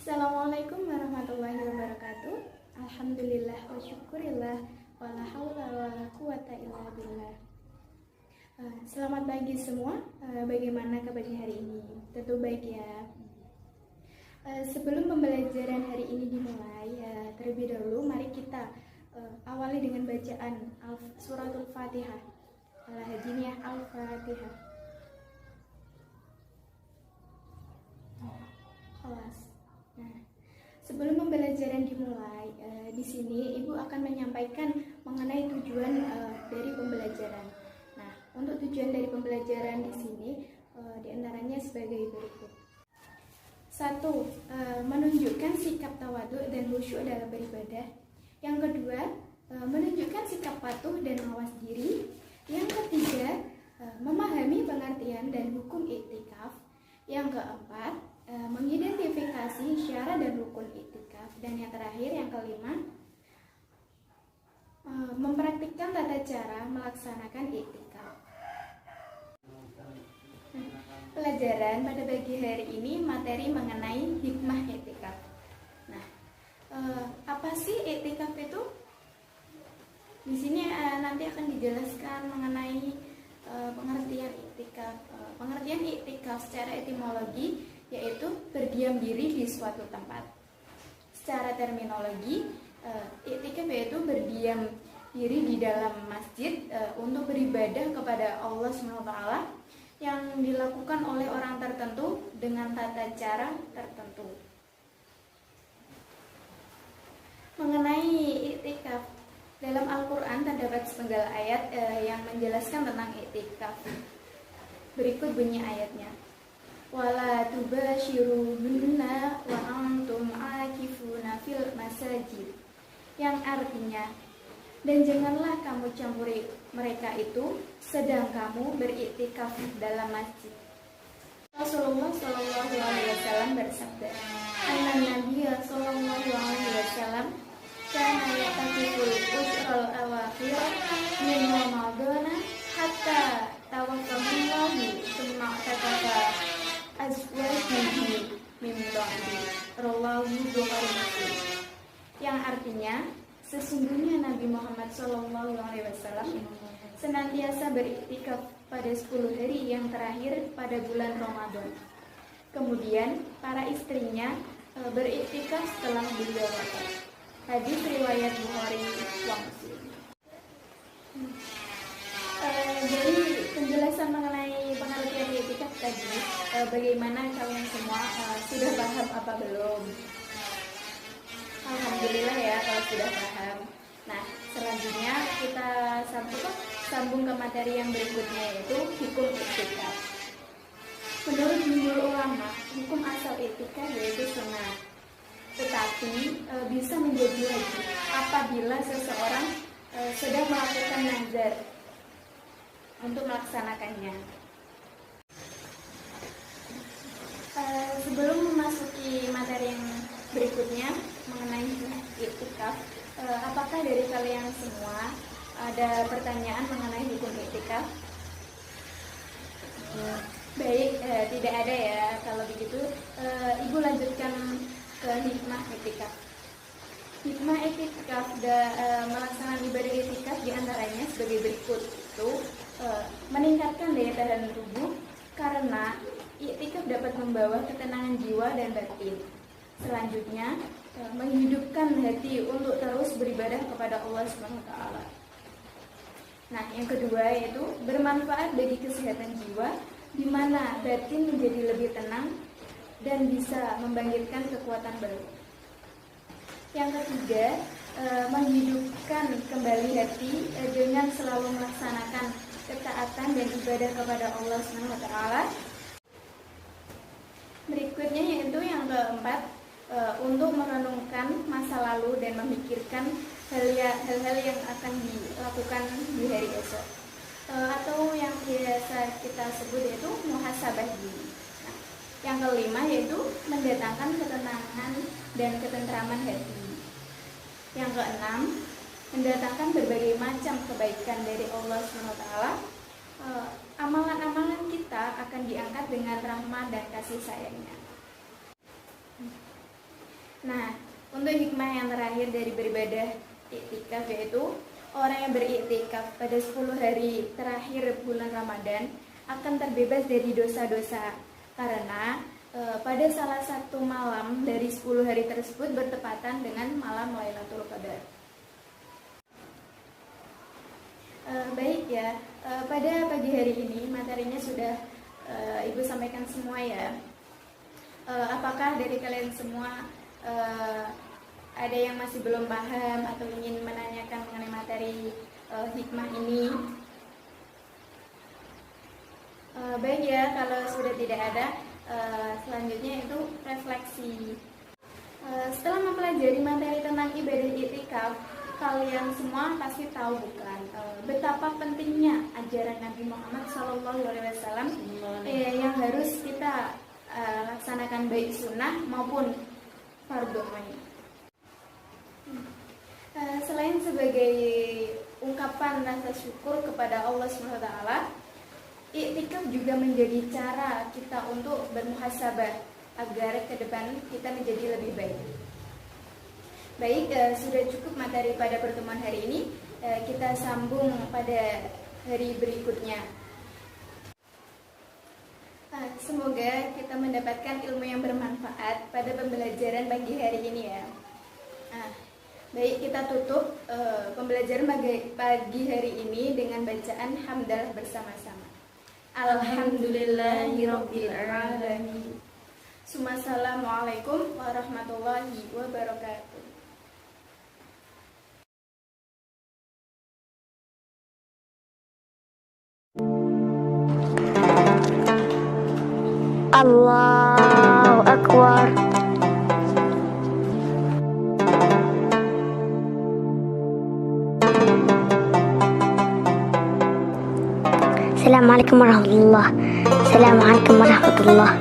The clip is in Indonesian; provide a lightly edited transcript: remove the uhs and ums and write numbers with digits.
Assalamualaikum warahmatullahi wabarakatuh. Alhamdulillah wa syukurillah wala haula wala quwata illa billah. Selamat pagi semua. Bagaimana kabar hari ini? Tentu baik ya. Sebelum pembelajaran hari ini dimulai, terlebih dahulu mari kita awali dengan bacaan suratul Fatihah. Al-Hadiniyah Al-Fatihah. Kelas. Nah, sebelum pembelajaran dimulai, di sini Ibu akan menyampaikan mengenai tujuan dari pembelajaran. Nah, untuk tujuan dari pembelajaran di sini diantaranya sebagai berikut. 1. Menunjukkan sikap tawadhu dan khusyuk dalam beribadah. Yang kedua, menunjukkan sikap patuh dan mawas diri. Yang ketiga, memahami pengertian dan hukum iktikaf. Yang keempat, mengidentifikasi syarat dan rukun iktikaf. Dan yang terakhir, yang kelima, mempraktikkan tata cara melaksanakan iktikaf. Pelajaran pada pagi hari ini materi mengenai hikmah iktikaf. Nah, apa sih iktikaf itu? Di sini nanti akan dijelaskan mengenai pengertian iktikaf. Pengertian iktikaf secara etimologi yaitu berdiam diri di suatu tempat. Secara terminologi, iktikaf yaitu berdiam diri di dalam masjid untuk beribadah kepada Allah SWT yang dilakukan oleh orang tertentu dengan tata cara tertentu. Mengenai iktikaf, dalam Al-Quran terdapat sepenggal ayat yang menjelaskan tentang iktikaf. Berikut bunyi ayatnya. Wala tubashiruhunna wa antum akifuna fil masajid. Yang artinya, dan janganlah kamu campuri mereka itu sedang kamu beriktikaf dalam masjid. Rasulullah Shallallahu Alaihi Wasallam bersabda, Anna Nabiya Shallallahu Alaihi Wasallam kana ya'takiful usral awakhir min Ramadana hatta tawaffahullahu summa i'takafa azwajihi min ba'di. Rawahu Bukhari Muslim. Yang artinya, sesungguhnya Nabi Muhammad SAW senantiasa beriktikaf pada 10 hari yang terakhir pada bulan Ramadan. Kemudian para istrinya beriktikaf setelah beliau wafat. Hadis riwayat Bukhari wa Muslim. Dari penjelasan mengenai pengertian iktikaf tadi, bagaimana kalian semua sudah paham apa belum? Alhamdulillah ya kalau sudah paham. Nah, selanjutnya kita sambung ke materi yang berikutnya, yaitu hukum iktikaf. Menurut jumhur ulama, hukum asal iktikaf yaitu sunnah, tetapi bisa menjadi wajib apabila seseorang sedang melakukan nazar untuk melaksanakannya. Sebelum memasuki materi yang berikutnya mengenai iktikaf, apakah dari kalian semua ada pertanyaan mengenai hukum iktikaf? Baik, tidak ada ya. Kalau begitu, Ibu lanjutkan ke hikmah iktikaf. Hikmah iktikaf melaksanakan ibadah iktikaf diantaranya sebagai berikut, itu meningkatkan daya tahan tubuh karena iktikaf dapat membawa ketenangan jiwa dan batin. Selanjutnya, menghidupkan hati untuk terus beribadah kepada Allah SWT. Nah, yang kedua yaitu bermanfaat bagi kesehatan jiwa, di mana batin menjadi lebih tenang dan bisa membangkitkan kekuatan baru. Yang ketiga, menghidupkan kembali hati dengan selalu melaksanakan ketaatan dan ibadah kepada Allah SWT. Berikutnya yaitu yang keempat, untuk merenungkan masa lalu dan memikirkan hal-hal yang akan dilakukan di hari esok, atau yang biasa kita sebut yaitu muhasabah diri. Nah, yang kelima yaitu mendatangkan ketenangan dan ketentraman hati. Yang keenam, mendatangkan berbagai macam kebaikan dari Allah SWT. Amalan-amalan kita. kita akan diangkat dengan rahmat dan kasih sayangnya. Nah, untuk hikmah yang terakhir dari beribadah iktikaf yaitu orang yang beriktikaf pada 10 hari terakhir bulan Ramadan akan terbebas dari dosa-dosa karena pada salah satu malam dari 10 hari tersebut bertepatan dengan malam Lailatul Qadar. Baik ya, pada pagi hari ini materinya sudah Ibu sampaikan semua ya. Apakah dari kalian semua ada yang masih belum paham atau ingin menanyakan mengenai materi hikmah ini? Baik ya, kalau sudah tidak ada, selanjutnya itu refleksi. Setelah mempelajari materi tentang ibadah iktikaf, kalian semua pasti tahu bukan betapa pentingnya ajaran Nabi Muhammad SAW yang harus kita laksanakan baik sunnah maupun fardhu ain. Selain sebagai ungkapan rasa syukur kepada Allah SWT, iktikaf juga menjadi cara kita untuk bermuhasabah agar ke depan kita menjadi lebih baik. Baik, sudah cukup materi pada pertemuan hari ini. Kita sambung pada hari berikutnya. Semoga kita mendapatkan ilmu yang bermanfaat pada pembelajaran pagi hari ini ya. Baik, kita tutup pembelajaran pagi hari ini dengan bacaan hamdalah bersama-sama. Alhamdulillahirabbil alamin. Assalamualaikum warahmatullahi wabarakatuh. Allahu Akbar. Assalamualaikum warahmatullah. Assalamualaikum warahmatullah.